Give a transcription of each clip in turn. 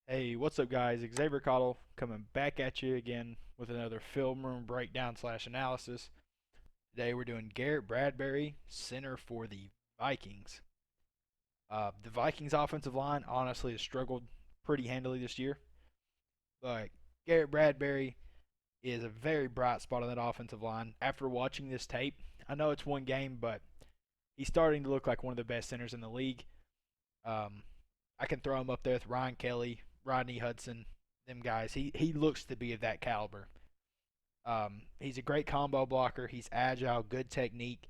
Hey, what's up, guys? Xzavier Caudill coming back at you again with another film room breakdown slash analysis. Today we're doing Garrett Bradbury, center for the Vikings. The Vikings' offensive line honestly has struggled pretty handily this year, but Garrett Bradbury is a very bright spot on that offensive line. After watching this tape, I know it's one game, but he's starting to look like one of the best centers in the league. Um, I can throw him up there with Ryan Kelly, Rodney Hudson, them guys. He looks to be of that caliber. He's a great combo blocker. He's agile, good technique.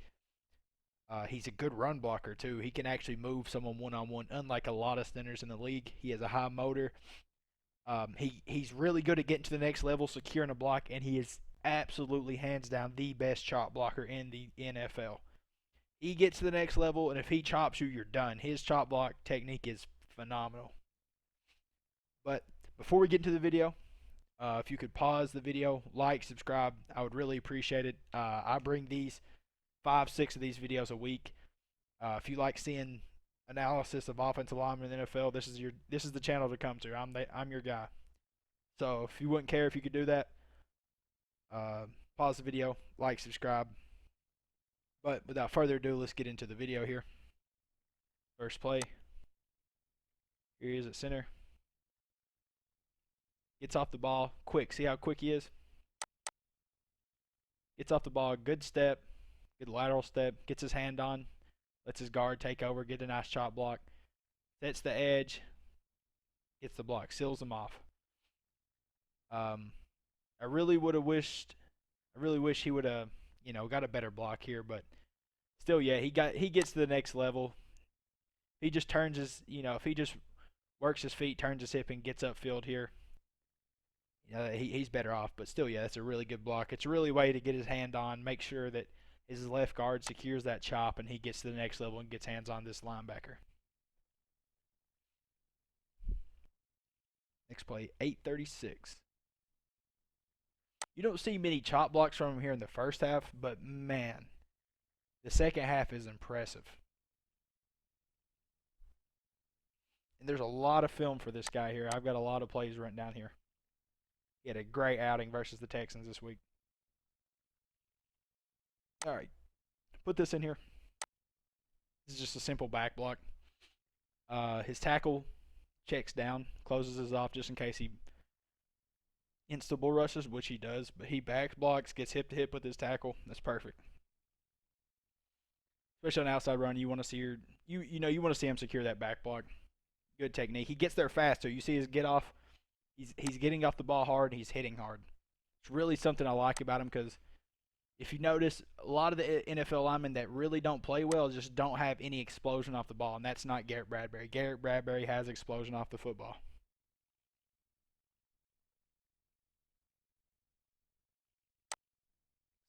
He's a good run blocker too. He can actually move someone one on one. Unlike a lot of centers in the league, he has a high motor. He's really good at getting to the next level, securing a block, and he is absolutely hands down the best chop blocker in the NFL. He gets to the next level, and if he chops you, you're done. His chop block technique is phenomenal. But before we get into the video, if you could pause the video, like, subscribe, I would really appreciate it. I bring these 5, 6 of these videos a week. If you like seeing analysis of offensive linemen in the NFL, this is the channel to come to. I'm your guy. So if you wouldn't care if you could do that, pause the video, like, subscribe. But without further ado, let's get into the video here. First play. Here he is at center. Gets off the ball quick. See how quick he is? Gets off the ball, good step, good lateral step, gets his hand on, lets his guard take over, get a nice chop block, sets the edge, gets the block, seals him off. Um, I really wish he would have, got a better block here, but still, yeah, he gets to the next level. He just turns his, if he just works his feet, turns his hip, and gets upfield here, he's better off. But still, yeah, that's a really good block. It's a really way to get his hand on, make sure that his left guard secures that chop, and he gets to the next level and gets hands on this linebacker. Next play, 836. You don't see many chop blocks from him here in the first half, but man, the second half is impressive. And there's a lot of film for this guy here. I've got a lot of plays written down here. He had a great outing versus the Texans this week. All right, put this in here. This is just a simple back block. His tackle checks down, closes his off just in case he insta bull rushes, which he does, but he back blocks, gets hip to hip with his tackle. That's perfect. Especially on outside run, you want to see you want to see him secure that back block. Good technique. He gets there faster. You see his get off. He's getting off the ball hard. He's hitting hard. It's really something I like about him because if you notice, a lot of the NFL linemen that really don't play well just don't have any explosion off the ball, and that's not Garrett Bradbury. Garrett Bradbury has explosion off the football.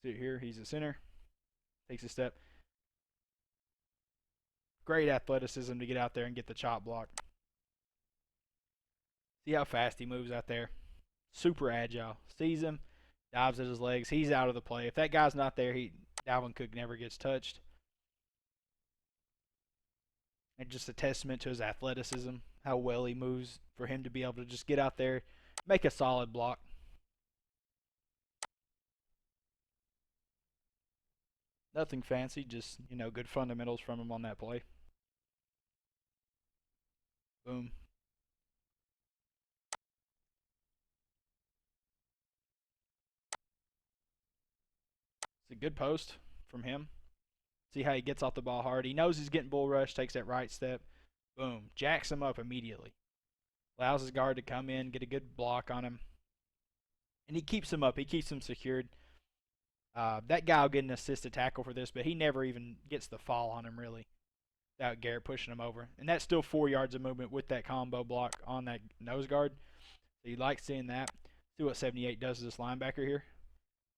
See it here, he's a center, takes a step. Great athleticism to get out there and get the chop block. See how fast he moves out there. Super agile. Sees him, dives at his legs. He's out of the play. If that guy's not there, Dalvin Cook never gets touched. And just a testament to his athleticism, how well he moves for him to be able to just get out there, make a solid block. Nothing fancy, just, good fundamentals from him on that play. Boom. It's a good post from him. See how he gets off the ball hard. He knows he's getting bull rush, takes that right step. Boom. Jacks him up immediately. Allows his guard to come in, get a good block on him. And he keeps him up. He keeps him secured. That guy will get an assisted tackle for this, but he never even gets the fall on him, really, without Garrett pushing him over. And that's still 4 yards of movement with that combo block on that nose guard. So you like seeing that. See what 78 does to this linebacker here.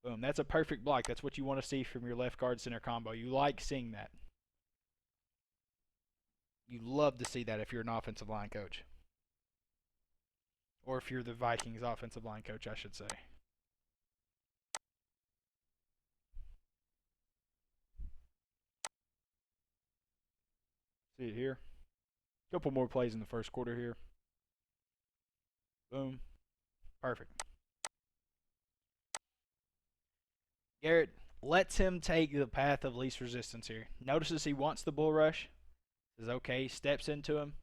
Boom. That's a perfect block. That's what you want to see from your left guard center combo. You like seeing that. You love to see that if you're an offensive line coach. Or if you're the Vikings offensive line coach, I should say. See it here. Couple more plays in the first quarter here. Boom. Perfect. Garrett lets him take the path of least resistance here. Notices he wants the bull rush. Says okay, steps into him.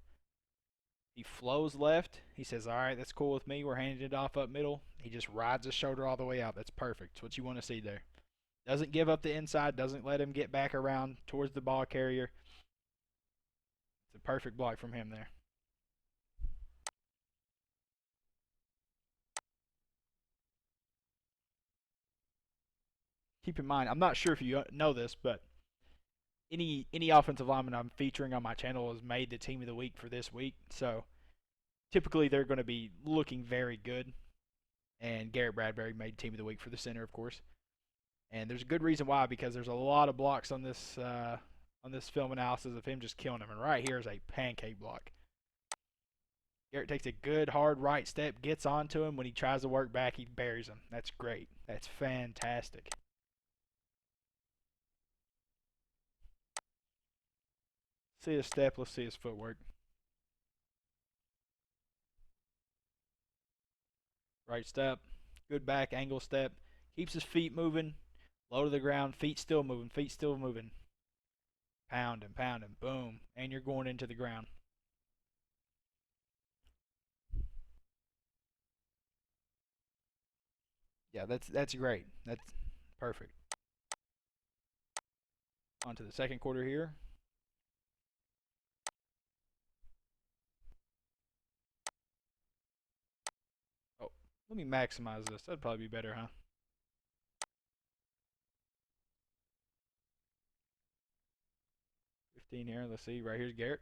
He flows left. He says, all right, that's cool with me. We're handing it off up middle. He just rides his shoulder all the way out. That's perfect. It's what you want to see there. Doesn't give up the inside. Doesn't let him get back around towards the ball carrier. It's a perfect block from him there. Keep in mind, I'm not sure if you know this, but any offensive lineman I'm featuring on my channel has made the team of the week for this week. So typically they're going to be looking very good. And Garrett Bradbury made team of the week for the center, of course. And there's a good reason why, because there's a lot of blocks on this film analysis of him just killing him. And right here is a pancake block. Garrett takes a good hard right step, gets onto him. When he tries to work back, he buries him. That's great. That's fantastic. See his step. Let's see his footwork. Right step. Good back angle step. Keeps his feet moving. Low to the ground. Feet still moving. Feet still moving. Pound and pound and boom. And you're going into the ground. Yeah, that's great. That's perfect. On to the second quarter here. Oh, let me maximize this. That'd probably be better, huh? Here. Let's see. Right here's Garrett.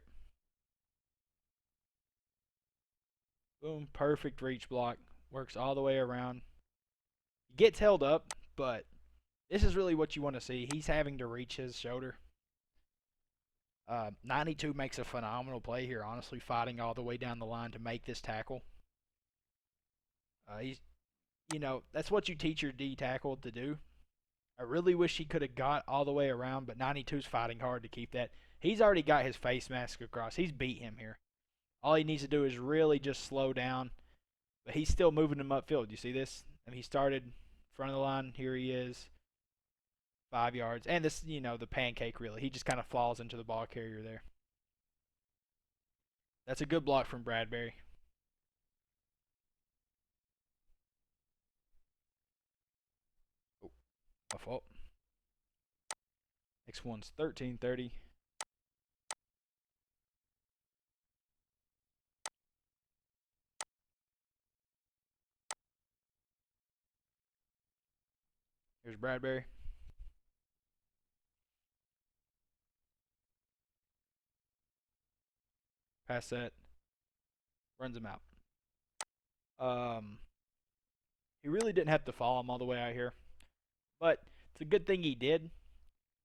Boom. Perfect reach block. Works all the way around. Gets held up, but this is really what you want to see. He's having to reach his shoulder. 92 makes a phenomenal play here, honestly, fighting all the way down the line to make this tackle. He's, that's what you teach your D tackle to do. I really wish he could have got all the way around, but 92's fighting hard to keep that. He's already got his face mask across. He's beat him here. All he needs to do is really just slow down, but he's still moving him upfield. You see this? I mean, he started front of the line. Here he is, 5 yards. And this, the pancake really. He just kind of falls into the ball carrier there. That's a good block from Bradbury. Oh, my fault. Next one's 13-30. Here's Bradbury. Pass set. Runs him out. He really didn't have to follow him all the way out here. But it's a good thing he did,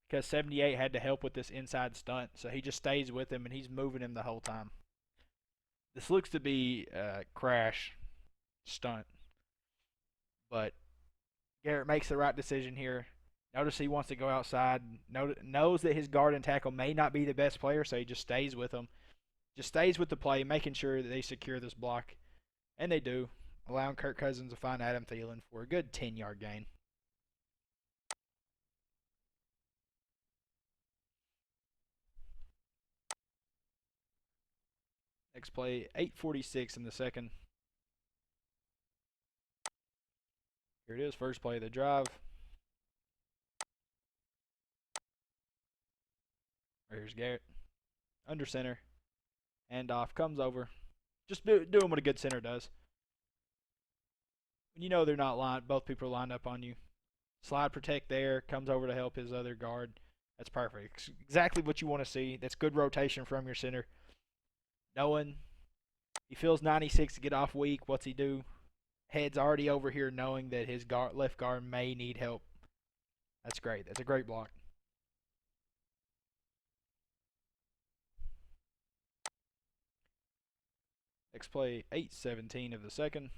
because 78 had to help with this inside stunt. So he just stays with him, and he's moving him the whole time. This looks to be a crash stunt. But Garrett makes the right decision here. Notice he wants to go outside. Knows that his guard and tackle may not be the best player, so he just stays with them. Just stays with the play, making sure that they secure this block. And they do, allowing Kirk Cousins to find Adam Thielen for a good 10-yard gain. Next play, 8:46 in the second. Here it is, first play of the drive. Here's Garrett. Under center. Handoff comes over. Just doing what a good center does. When you know they're not lined, both people are lined up on you. Slide protect there, comes over to help his other guard. That's perfect. It's exactly what you want to see. That's good rotation from your center. Knowing he feels 96 to get off weak. What's he do? Head's already over here knowing that his left guard may need help. That's great. That's a great block. Next play, 8:17 of the second.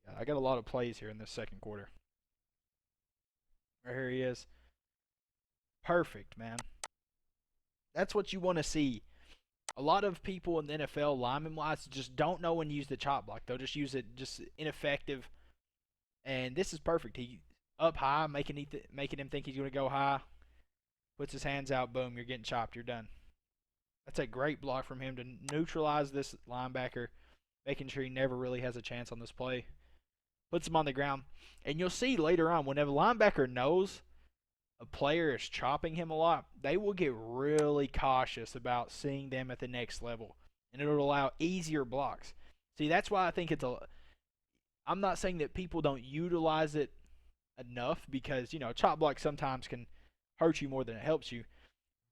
Yeah, I got a lot of plays here in this second quarter. Right here he is. Perfect, man. That's what you want to see. A lot of people in the NFL, lineman wise, just don't know when to use the chop block. They'll just use it just ineffective. And this is perfect. He up high, making him think he's going to go high. Puts his hands out. Boom, you're getting chopped. You're done. That's a great block from him to neutralize this linebacker, making sure he never really has a chance on this play. Puts him on the ground. And you'll see later on, whenever a linebacker knows a player is chopping him a lot, they will get really cautious about seeing them at the next level. And it'll allow easier blocks. See, that's why I think I'm not saying that people don't utilize it enough because, chop block sometimes can hurt you more than it helps you.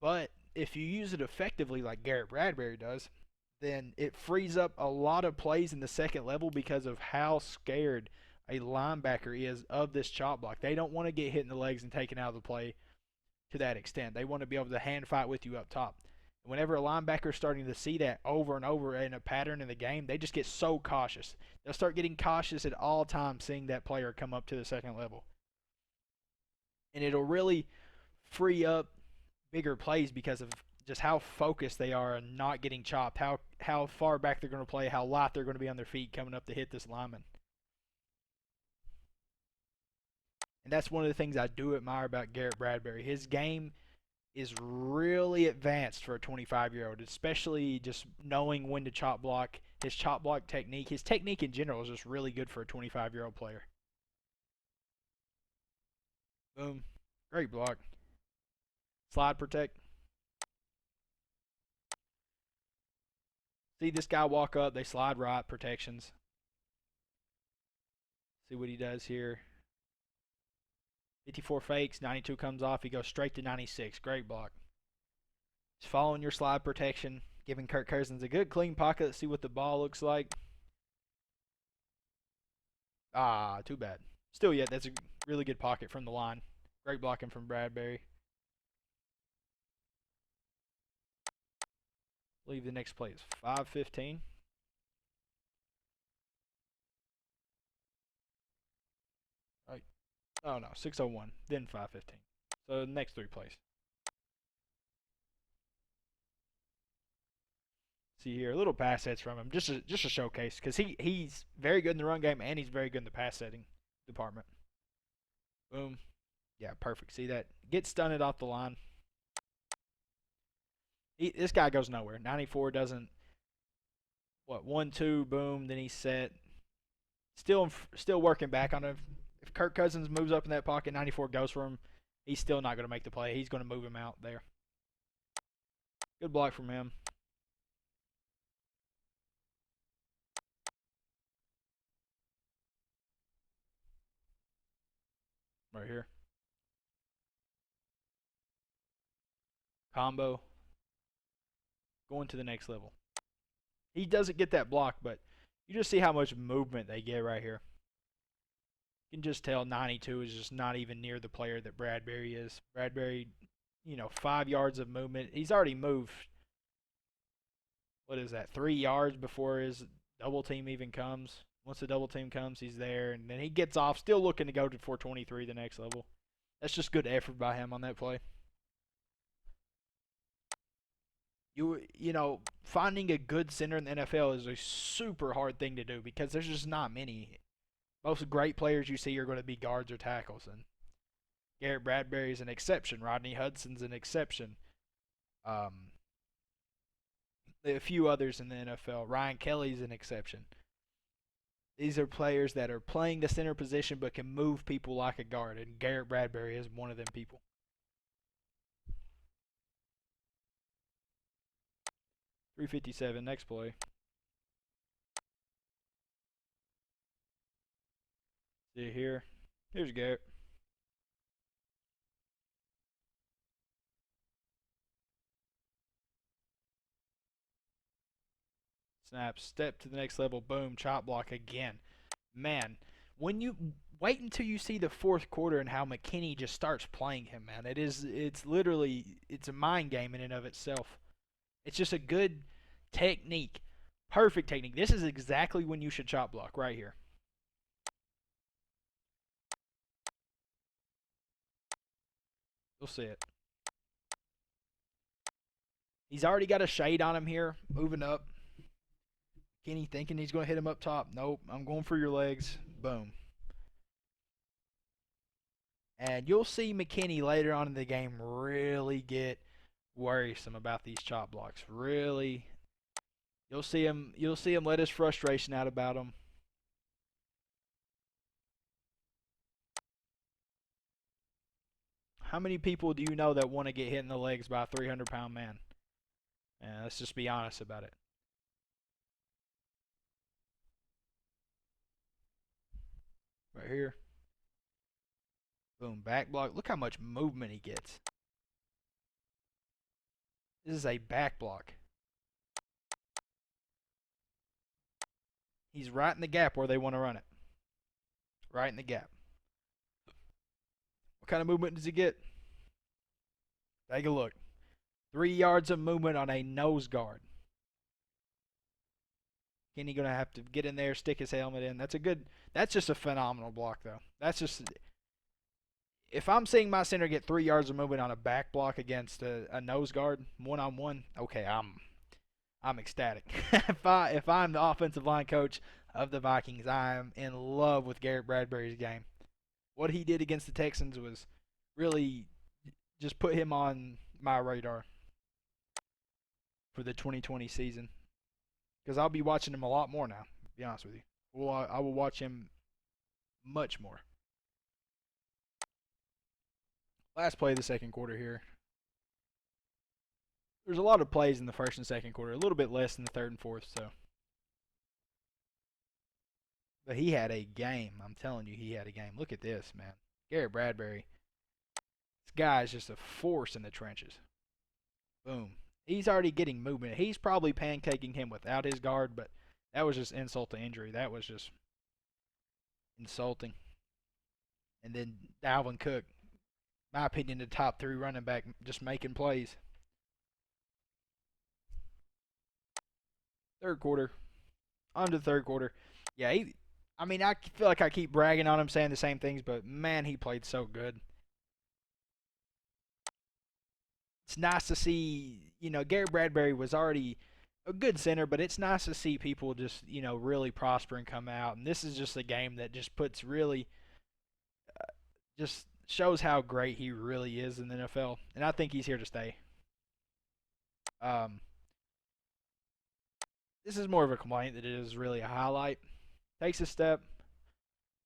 But if you use it effectively like Garrett Bradbury does, then it frees up a lot of plays in the second level because of how scared a linebacker is of this chop block. They don't want to get hit in the legs and taken out of the play to that extent. They want to be able to hand fight with you up top. Whenever a linebacker is starting to see that over and over in a pattern in the game, they just get so cautious. They'll start getting cautious at all times seeing that player come up to the second level. And it'll really free up bigger plays because of just how focused they are on not getting chopped, how far back they're going to play, how light they're going to be on their feet coming up to hit this lineman. And that's one of the things I do admire about Garrett Bradbury. His game is really advanced for a 25-year-old, especially just knowing when to chop block. His chop block technique, his technique in general is just really good for a 25-year-old player. Boom. Great block. Slide protect. See this guy walk up, they slide right, protections. See what he does here. 54 fakes, 92 comes off, he goes straight to 96. Great block. Just following your slide protection, giving Kirk Cousins a good clean pocket. Let's see what the ball looks like. Too bad. Still yet, that's a really good pocket from the line. Great blocking from Bradbury. I believe the next play is 5:15. Right. Oh no, 6:01, then 5:15. So the next 3 plays. See here, a little pass sets from him, just a showcase, because he's very good in the run game and he's very good in the pass setting department. Boom. Yeah, perfect. See that? Get stunted off the line. This guy goes nowhere. 94 doesn't. 1-2, boom. Then he's set. Still working back on him. If Kirk Cousins moves up in that pocket, 94 goes for him. He's still not going to make the play. He's going to move him out there. Good block from him. Right here. Combo. Going to the next level. He doesn't get that block, but you just see how much movement they get right here. You can just tell 92 is just not even near the player that Bradbury is. Bradbury, 5 yards of movement. He's already moved, 3 yards before his double team even comes. Once the double team comes, he's there, and then he gets off, still looking to go to 423 the next level. That's just good effort by him on that play. Finding a good center in the NFL is a super hard thing to do because there's just not many. Most great players you see are going to be guards or tackles, and Garrett Bradbury is an exception. Rodney Hudson's an exception. A few others in the NFL. Ryan Kelly's an exception. These are players that are playing the center position but can move people like a guard, and Garrett Bradbury is one of them people. .357, next play. See here. Here's Garrett. Snap, step to the next level, boom, chop block again. Man, when you wait until you see the fourth quarter and how McKinney just starts playing him, man. It's literally a mind game in and of itself. It's just a good technique. Perfect technique. This is exactly when you should chop block right here. You'll see it. He's already got a shade on him here, moving up. Kenny thinking he's going to hit him up top. Nope, I'm going for your legs. Boom. And you'll see McKinney later on in the game really get worrisome about these chop blocks. Really, you'll see him. You'll see him let his frustration out about them. How many people do you know that want to get hit in the legs by a 300-pound man? And let's just be honest about it. Right here. Boom, back block. Look how much movement he gets. This is a back block. He's right in the gap where they want to run it. Right in the gap. What kind of movement does he get? Take a look. 3 yards of movement on a nose guard. Kenny gonna have to get in there, stick his helmet in. That's just a phenomenal block though. That's just, if I'm seeing my center get 3 yards of movement on a back block against a nose guard 1-on-1, okay, I'm ecstatic. if I'm the offensive line coach of the Vikings, I am in love with Garrett Bradbury's game. What he did against the Texans was really just put him on my radar for the 2020 season, because I'll be watching him a lot more now. To be honest with you, well, I will watch him much more. Last play of the second quarter here. There's a lot of plays in the first and second quarter, a little bit less in the third and fourth. But he had a game. I'm telling you, he had a game. Look at this, man. Garrett Bradbury. This guy is just a force in the trenches. Boom. He's already getting movement. He's probably pancaking him without his guard, but that was just insult to injury. That was just insulting. And then Dalvin Cook, my opinion, the top 3 running back, just making plays. Third quarter. On to the third quarter. Yeah, I feel like I keep bragging on him, saying the same things, but man, he played so good. It's nice to see, Garrett Bradbury was already a good center, but it's nice to see people just, really prosper and come out. And this is just a game that just puts really, just shows how great he really is in the NFL. And I think he's here to stay. This is more of a complaint than it is really a highlight. Takes a step,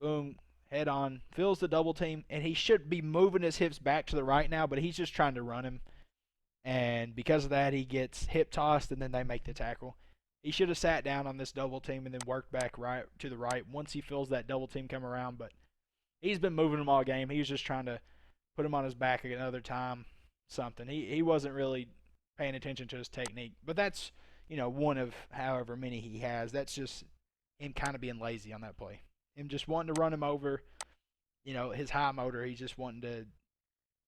boom, head on, fills the double team, and he should be moving his hips back to the right now, but he's just trying to run him. And because of that, he gets hip tossed, and then they make the tackle. He should have sat down on this double team and then worked back right to the right once he feels that double team come around. But he's been moving him all game. He was just trying to put him on his back another time, something. He wasn't really paying attention to his technique. But that's, one of however many he has. That's just him kind of being lazy on that play. Him just wanting to run him over, his high motor. He's just wanting to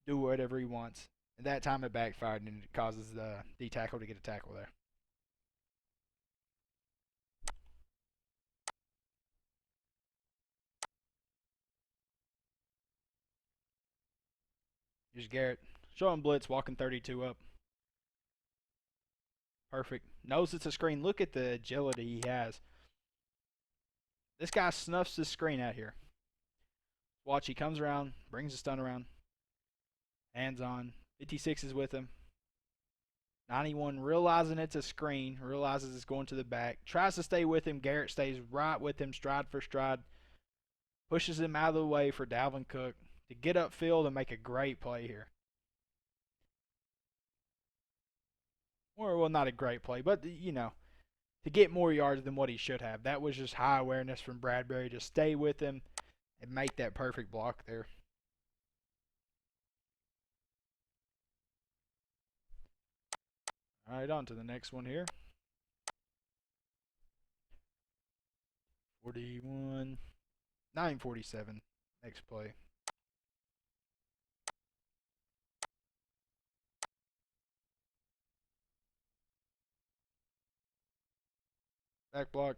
do whatever he wants. And that time it backfired, and it causes the D tackle to get a tackle there. Here's Garrett. Showing blitz, walking 32 up. Perfect. Knows it's a screen. Look at the agility he has. This guy snuffs the screen out here. Watch, he comes around, brings the stun around. Hands on. 56 is with him. 91 realizing it's a screen, realizes it's going to the back. Tries to stay with him. Garrett stays right with him, stride for stride. Pushes him out of the way for Dalvin Cook to get upfield and make a great play here. Or, well, not a great play, but, to get more yards than what he should have. That was just high awareness from Bradbury to stay with him and make that perfect block there. All right, on to the next one here. 41, 947, next play. Back block.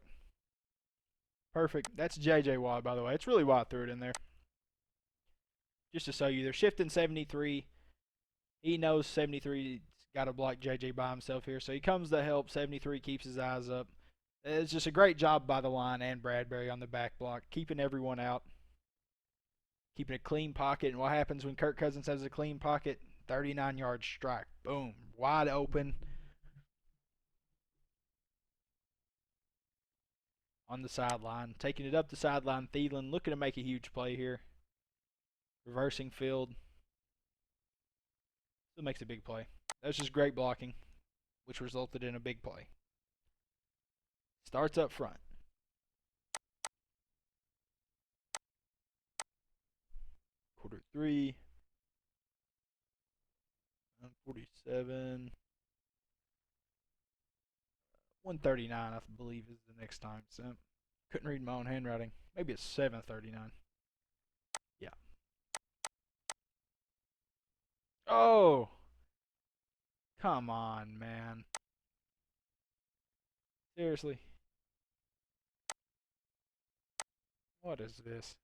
Perfect. That's J.J. Watt, by the way. It's really Watt threw it in there. Just to show you, they're shifting 73. He knows 73 is got to block JJ by himself here. So he comes to help. 73 keeps his eyes up. It's just a great job by the line and Bradbury on the back block, keeping everyone out, keeping a clean pocket. And what happens when Kirk Cousins has a clean pocket? 39-yard strike. Boom. Wide open on the sideline. Taking it up the sideline. Thielen looking to make a huge play here. Reversing field. Still makes a big play. That's just great blocking, which resulted in a big play. Starts up front. Quarter 3. 147. 139, I believe, is the next time. So couldn't read my own handwriting. Maybe it's 739. Yeah. Oh! Come on, man. Seriously. What is this?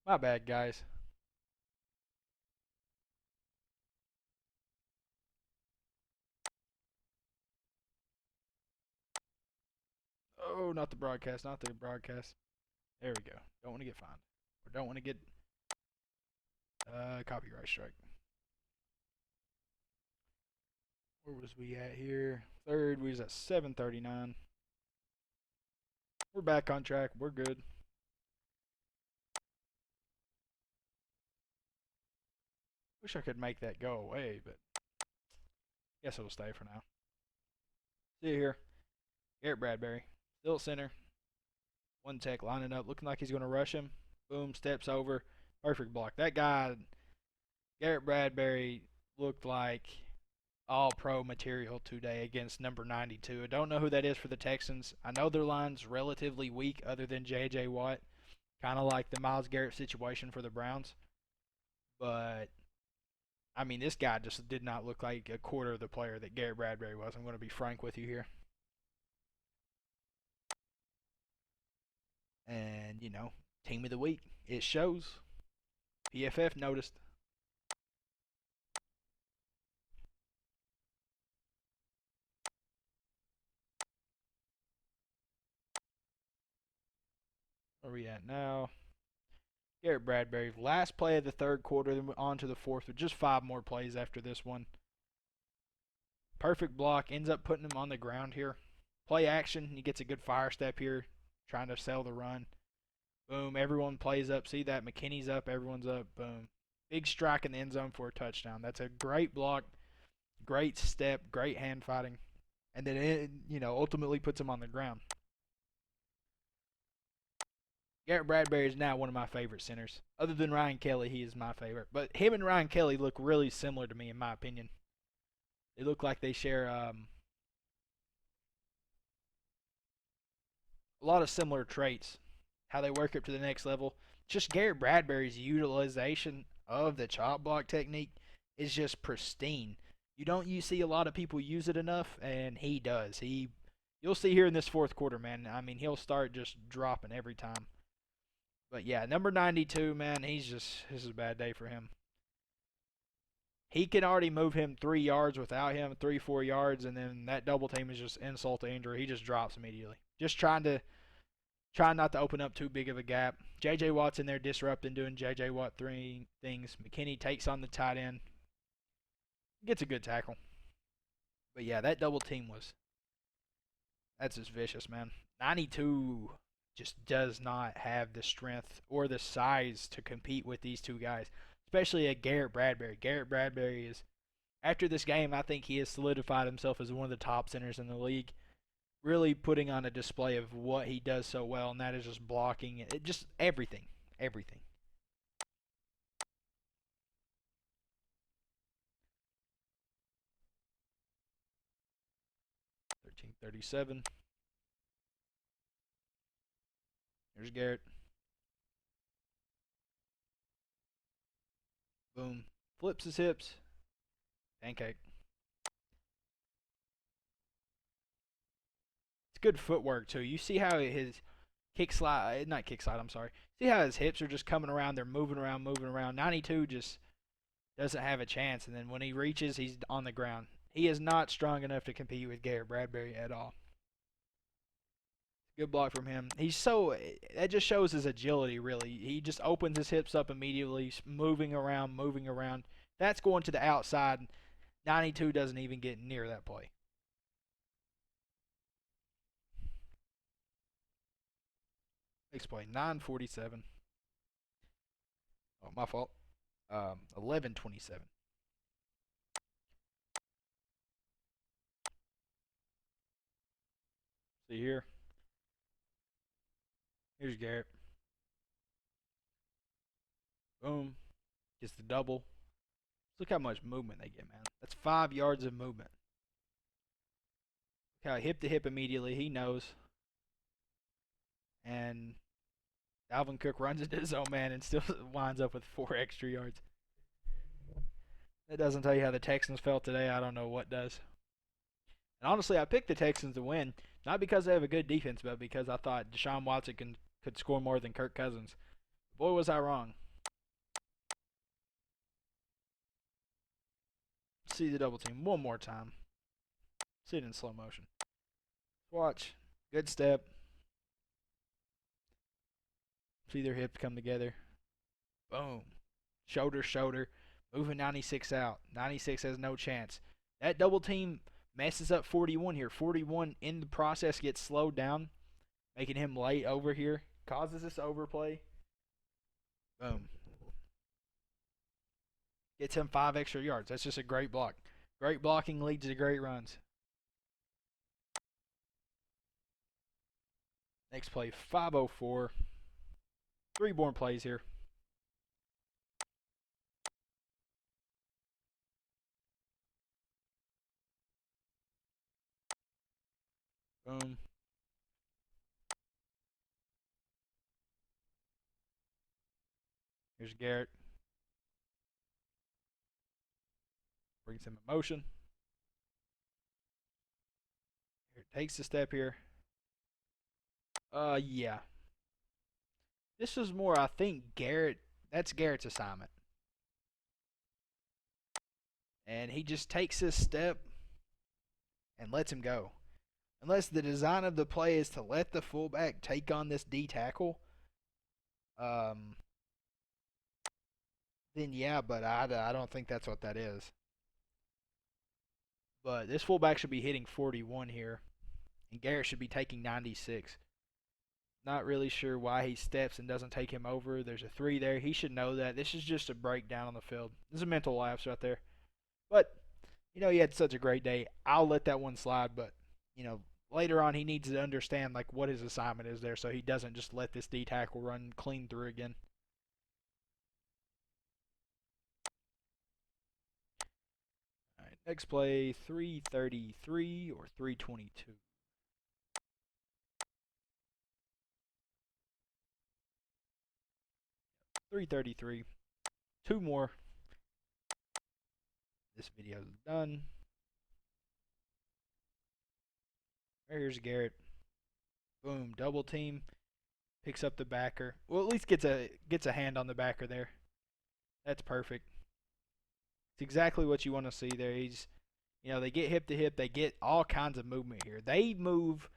My bad, guys. Oh, not the broadcast, not the broadcast. There we go. Don't want to get fined. Or don't want to get copyright strike. Where was we at here? Third, we was at 739. We're back on track. We're good. Wish I could make that go away, but guess it'll stay for now. See here. Garrett Bradbury. Still at center. One tech lining up, looking like he's going to rush him. Boom, steps over. Perfect block. That guy, Garrett Bradbury, looked like all pro material today against number 92. I don't know who that is for the Texans. I know their line's relatively weak other than J.J. Watt. Kind of like the Myles Garrett situation for the Browns. But, I mean, this guy just did not look like a quarter of the player that Garrett Bradbury was. I'm going to be frank with you here. And, you know, team of the week. It shows. PFF noticed. Where are we at now? Garrett Bradbury, last play of the third quarter, then on to the fourth with just 5 more plays after this one. Perfect block, ends up putting him on the ground here. Play action, he gets a good fire step here, trying to sell the run. Boom, everyone plays up. See that? McKinney's up, everyone's up. Boom. Big strike in the end zone for a touchdown. That's a great block, great step, great hand fighting. And then it, ultimately puts him on the ground. Garrett Bradbury is now one of my favorite centers. Other than Ryan Kelly, he is my favorite. But him and Ryan Kelly look really similar to me, in my opinion. They look like they share a lot of similar traits. How they work up to the next level. Just Garrett Bradbury's utilization of the chop block technique is just pristine. You see a lot of people use it enough, and he does. You'll see here in this fourth quarter, man. I mean, he'll start just dropping every time. But yeah, number 92, man, this is a bad day for him. He can already move him 3 yards without him, 3-4 yards, and then that double team is just insult to injury. He just drops immediately. Just trying not to open up too big of a gap. J.J. Watt's in there disrupting, doing J.J. Watt 3 things. McKinney takes on the tight end. Gets a good tackle. But yeah, that double team that's just vicious, man. 92 just does not have the strength or the size to compete with these two guys, especially a Garrett Bradbury. Garrett Bradbury is, after this game, I think he has solidified himself as one of the top centers in the league, really putting on a display of what he does so well, and that is just blocking, just everything. 13:37. There's Garrett. Boom. Flips his hips. Pancake. It's good footwork, too. You see how his not kick slide, I'm sorry. See how his hips are just coming around. They're moving around. 92 just doesn't have a chance. And then when he reaches, he's on the ground. He is not strong enough to compete with Garrett Bradbury at all. Good block from him. That just shows his agility, really. He just opens his hips up immediately, moving around, moving around. That's going to the outside. 92 doesn't even get near that play. Next play, 9:47. Oh, my fault. 11:27. See here. Here's Garrett. Boom. Gets the double. Look how much movement they get, man. That's 5 yards of movement. Look how hip to hip immediately. He knows. And Dalvin Cook runs into his own man and still winds up with 4 extra yards. That doesn't tell you how the Texans felt today. I don't know what does. And honestly, I picked the Texans to win, not because they have a good defense, but because I thought Deshaun Watson could score more than Kirk Cousins. Boy, was I wrong. See the double team one more time. See it in slow motion. Watch. Good step. See their hips come together. Boom. Shoulder, shoulder. Moving 96 out. 96 has no chance. That double team messes up 41 here. 41 in the process gets slowed down, making him late over here. Causes this overplay. Boom. Gets him 5 extra yards. That's just a great block. Great blocking leads to great runs. Next play, 5:04. 3 born plays here. Boom. Here's Garrett. Brings him in motion. Here, takes a step here. Yeah. This was more, I think, Garrett. That's Garrett's assignment. And he just takes this step and lets him go. Unless the design of the play is to let the fullback take on this D tackle, then yeah, but I don't think that's what that is. But this fullback should be hitting 41 here, and Garrett should be taking 96. Not really sure why he steps and doesn't take him over. There's a 3 there. He should know that. This is just a breakdown on the field. This is a mental lapse right there. But, he had such a great day. I'll let that one slide, but, later on he needs to understand, what his assignment is there so he doesn't just let this D tackle run clean through again. All right, next play, 3:33 or 3:22. 3:33. 2 more. This video is done. Here's Garrett. Boom, double team. Picks up the backer. Well, at least gets a hand on the backer there. That's perfect. It's exactly what you want to see there. They get hip to hip. They get all kinds of movement here. They move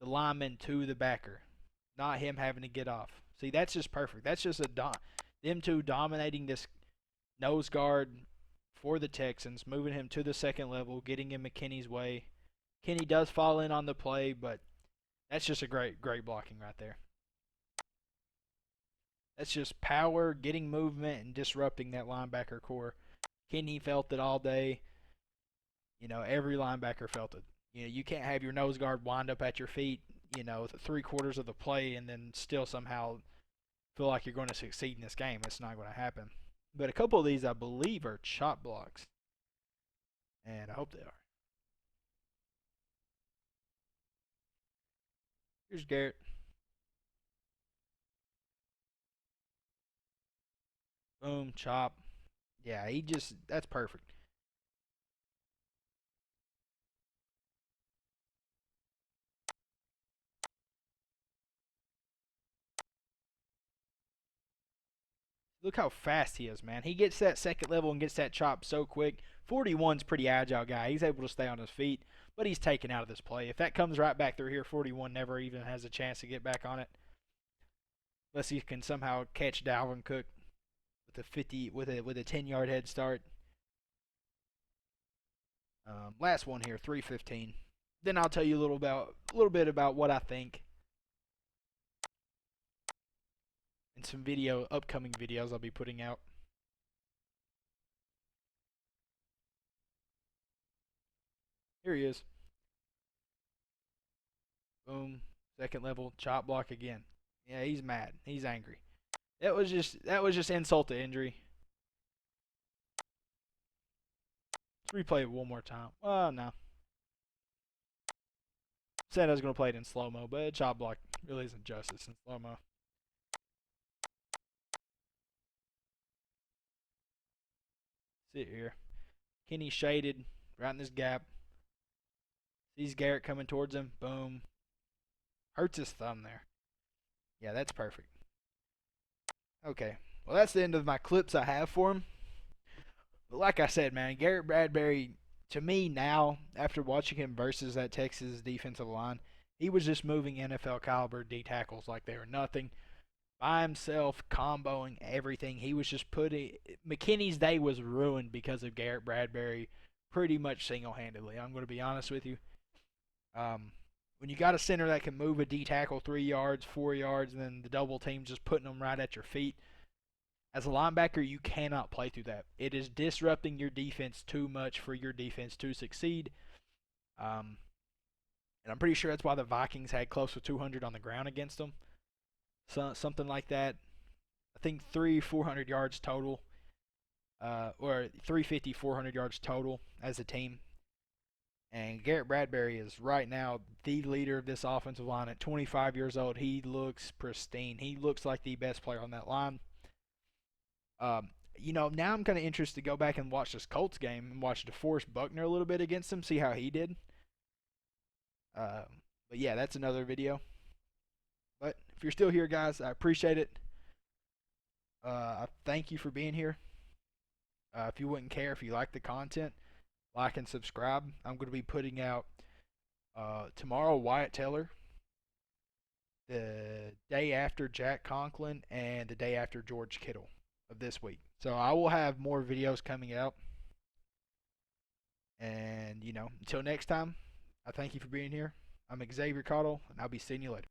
the lineman to the backer, not him having to get off. See, that's just perfect. That's just them two dominating this nose guard for the Texans, moving him to the second level, getting in McKinney's way. Kenny does fall in on the play, but that's just a great blocking right there. That's just power, getting movement, and disrupting that linebacker core. Kenny felt it all day. Every linebacker felt it. You can't have your nose guard wind up at your feet, 3/4 of the play and then still somehow feel like you're going to succeed in this game. It's not going to happen. But a couple of these, I believe, are chop blocks. And I hope they are. Here's Garrett. Boom, chop. Yeah, that's perfect. Look how fast he is, man. He gets that second level and gets that chop so quick. 41's pretty agile guy. He's able to stay on his feet, but he's taken out of this play. If that comes right back through here, 41 never even has a chance to get back on it. Unless he can somehow catch Dalvin Cook with a 10-yard head start. Last one here, 315. Then I'll tell you a little bit about what I think, and some upcoming videos I'll be putting out. Here he is. Boom. Second level chop block again. Yeah, he's mad. He's angry. That was just insult to injury. Let's replay it one more time. Oh no. Said I was gonna play it in slow mo, but chop block really isn't justice in slow mo. Sit here. Kenny shaded right in this gap. Sees Garrett coming towards him. Boom. Hurts his thumb there. Yeah, that's perfect. Okay. Well, that's the end of my clips I have for him. But like I said, man, Garrett Bradbury, to me now, after watching him versus that Texas defensive line, he was just moving NFL caliber D tackles like they were nothing. By himself, comboing everything. He was just McKinney's day was ruined because of Garrett Bradbury pretty much single-handedly. I'm going to be honest with you. When you got a center that can move a D tackle 3 yards, 4 yards, and then the double team just putting them right at your feet, as a linebacker, you cannot play through that. It is disrupting your defense too much for your defense to succeed. And I'm pretty sure that's why the Vikings had close to 200 on the ground against them. Something like that. I think 400 yards total. Or 350, 400 yards total as a team. And Garrett Bradbury is right now the leader of this offensive line. At 25 years old, he looks pristine. He looks like the best player on that line. Now I'm kind of interested to go back and watch this Colts game and watch DeForest Buckner a little bit against him, see how he did. But yeah, that's another video. But if you're still here, guys, I appreciate it. I thank you for being here. If you wouldn't care, if you like the content, like and subscribe. I'm going to be putting out tomorrow Wyatt Teller, the day after Jack Conklin, and the day after George Kittle of this week. So I will have more videos coming out. And, until next time, I thank you for being here. I'm Xzavier Caudill, and I'll be seeing you later.